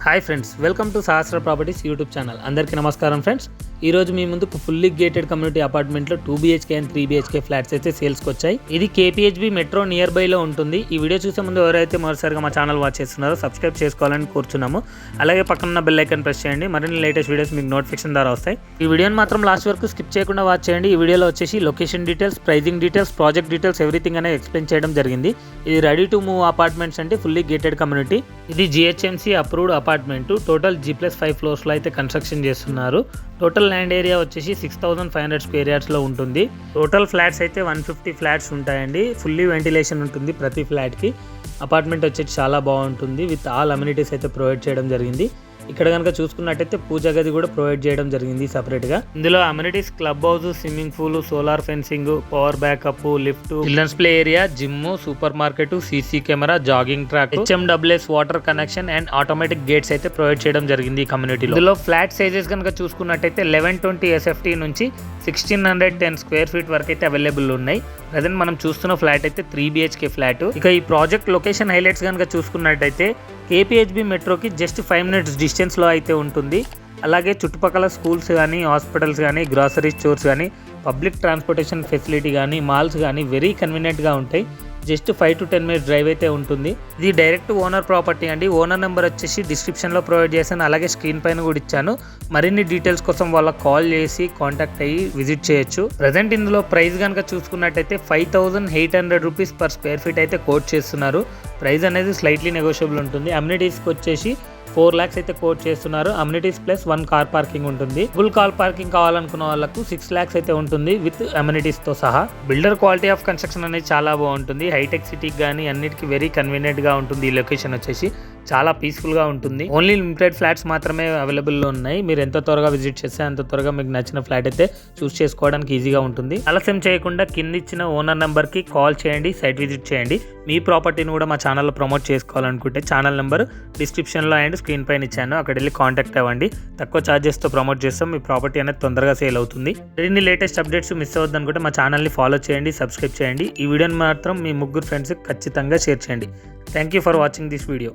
Hi friends, welcome to Sahasra properties YouTube channel. అందరికీ నమస్కారం friends. ఈరోజు మీ ముందుకు ఫుల్లీ గేటెడ్ కమ్యూనిటీ అపార్ట్మెంట్లో 2 BHK అండ్ 3 BHK ఫ్లాట్స్ అయితే సేల్స్కి వచ్చాయి. ఇది KPHB మెట్రో నియర్ బైలో ఉంటుంది. ఈ వీడియో చూసే ముందు ఎవరైతే మొదటిసారిగా మా ఛానల్ వాచ్ చేస్తున్నారో సబ్స్క్రైబ్ చేసుకోవాలని కోరుచున్నాము. అలాగే పక్కన బెల్ ఐకాన్ ప్రెస్ చేయండి. మరిన్ని లేటెస్ట్ వీడియోస్ మీకు నోటిఫికేషన్ ద్వారా వస్తాయి. ఈ వీడియోని మాత్రం లాస్ట్ వరకు స్కిప్ చేయకుండా వాచ్ చేయండి. ఈ వీడియోలో వచ్చేసి location details, pricing details, project details everything అనేది ఎక్స్ప్లెయిన్ చేయడం జరిగింది. ఇది రెడీ టు మూవ్ అపార్ట్మెంట్స్ అంటే ఫుల్లీ గేటెడ్ కమ్యూనిటీ. ఇది GHMC approved apartment. Total G+5 ఫ్లోర్స్లో అయితే కన్స్ట్రక్షన్ చేస్తున్నారు. టోటల్ ల్యాండ్ ఏరియా వచ్చేసి 6500 స్క్వేర్ యార్డ్స్లో ఉంటుంది. టోటల్ ఫ్లాట్స్ అయితే 150 ఫ్లాట్స్ ఉంటాయండి. ఫుల్లీ వెంటిలేషన్ ఉంటుంది ప్రతి ఫ్లాట్కి. అపార్ట్మెంట్ వచ్చేసి చాలా బాగుంటుంది. విత్ ఆల్ అమ్యూనిటీస్ అయితే ప్రొవైడ్ చేయడం జరిగింది. ఇక్కడ కనుక చూసుకున్నట్టయితే పూజా గది కూడా ప్రొవైడ్ చేయడం జరిగింది సపరేట్గా. ఇందులో amenities club house, swimming pool, solar fencing, power backup, lift, children's play area, gym, super market, CC camera, jogging track, HMWS water connection and automatic gates అయితే ప్రొవైడ్ చేయడం జరిగింది ఈ కమ్యూనిటీలో. ఇందులో ఫ్లాట్ సైజెస్ కనుక చూసుకున్నట్టయితే 1120 SFT నుంచి 1610 స్క్వేర్ ఫీట్ వరకు అయితే అవైలబుల్ ఉన్నాయి. ప్రజెంట్ మనం చూస్తున్న ఫ్లాట్ అయితే 3 BHK ఫ్లాట్. ఇక ఈ ప్రాజెక్ట్ లొకేషన్ హైలైట్స్ కనుక చూసుకున్నట్టయితే KPHB మెట్రోకి జస్ట్ 5 minutes డిస్టెన్స్లో అయితే ఉంటుంది. అలాగే చుట్టుపక్కల స్కూల్స్ కానీ, హాస్పిటల్స్ కానీ, గ్రాసరీ స్టోర్స్ కానీ, పబ్లిక్ ట్రాన్స్పోర్టేషన్ ఫెసిలిటీ కానీ, మాల్స్ కానీ వెరీ కన్వీనియంట్గా ఉంటాయి. జస్ట్ 5 to 10 minutes డ్రైవ్ అయితే ఉంటుంది. ఇది డైరెక్ట్ ఓనర్ ప్రాపర్టీ అండి. ఓనర్ నెంబర్ వచ్చేసి డిస్క్రిప్షన్లో ప్రొవైడ్ చేశాను. అలాగే స్క్రీన్ పైన కూడా ఇచ్చాను. మరిన్ని డీటెయిల్స్ కోసం వాళ్ళకి కాల్ చేసి కాంటాక్ట్ అయ్యి విజిట్ చేయొచ్చు. ప్రజెంట్ ఇందులో ప్రైస్ కనుక చూసుకున్నట్టయితే 5800 రూపీస్ పర్ స్క్వేర్ ఫీట్ అయితే కోట్ చేస్తున్నారు. ప్రైస్ అనేది స్లైట్లీ నెగోషియబుల్ ఉంటుంది. అమ్యూనిటీస్కి వచ్చేసి 4 lakhs అయితే కోట్ చేస్తున్నారు. అమ్యూనిటీస్ ప్లస్ 1 కార్ పార్కింగ్ ఉంటుంది. ఫుల్ కార్ పార్కింగ్ కావాలనుకున్న వాళ్ళకు 6 lakhs అయితే ఉంటుంది విత్ అమ్యూనిటీస్ తో సహా. బిల్డర్ క్వాలిటీ ఆఫ్ కన్స్ట్రక్షన్ అనేది చాలా బాగుంటుంది. హైటెక్ సిటీకి కానీ అన్నిటికీ వెరీ కన్వీనియంట్ గా ఉంటుంది. ఈ లొకేషన్ వచ్చేసి చాలా పీస్ఫుల్ గా ఉంటుంది. ఓన్లీ లిమిటెడ్ ఫ్లాట్స్ మాత్రమే అవైలబుల్లో ఉన్నాయి. మీరు ఎంత త్వరగా విజిట్ చేస్తే అంత త్వరగా మీకు నచ్చిన ఫ్లాట్ అయితే చూస్ చేసుకోవడానికి ఈజీగా ఉంటుంది. ఆలస్యం చేయకుండా కింద ఇచ్చిన ఓనర్ నెంబర్ కి కాల్ చేయండి, సైట్ విజిట్ చేయండి. మీ ప్రాపర్టీని కూడా మా ఛానల్లో ప్రమోట్ చేసుకోవాలనుకుంటే ఛానల్ నెంబర్ డిస్క్రిప్షన్లో అండ్ స్క్రీన్ పైన ఇచ్చాను. అక్కడ వెళ్ళి కాంటాక్ట్ అవ్వండి. తక్కువ ఛార్జెస్తో ప్రమోట్ చేస్తాం. మీ ప్రాపర్టీ అనేది తొందరగా సేల్ అవుతుంది. మరిన్ని లేటెస్ట్ అప్డేట్స్ మిస్ అవ్వద్దు అనుకుంటే మా ఛానల్ని ఫాలో చేయండి, సబ్స్క్రైబ్ చేయండి. ఈ వీడియోని మాత్రం మీ ముగ్గురు ఫ్రెండ్స్కి ఖచ్చితంగా షేర్ చేయండి. Thank you for watching this video.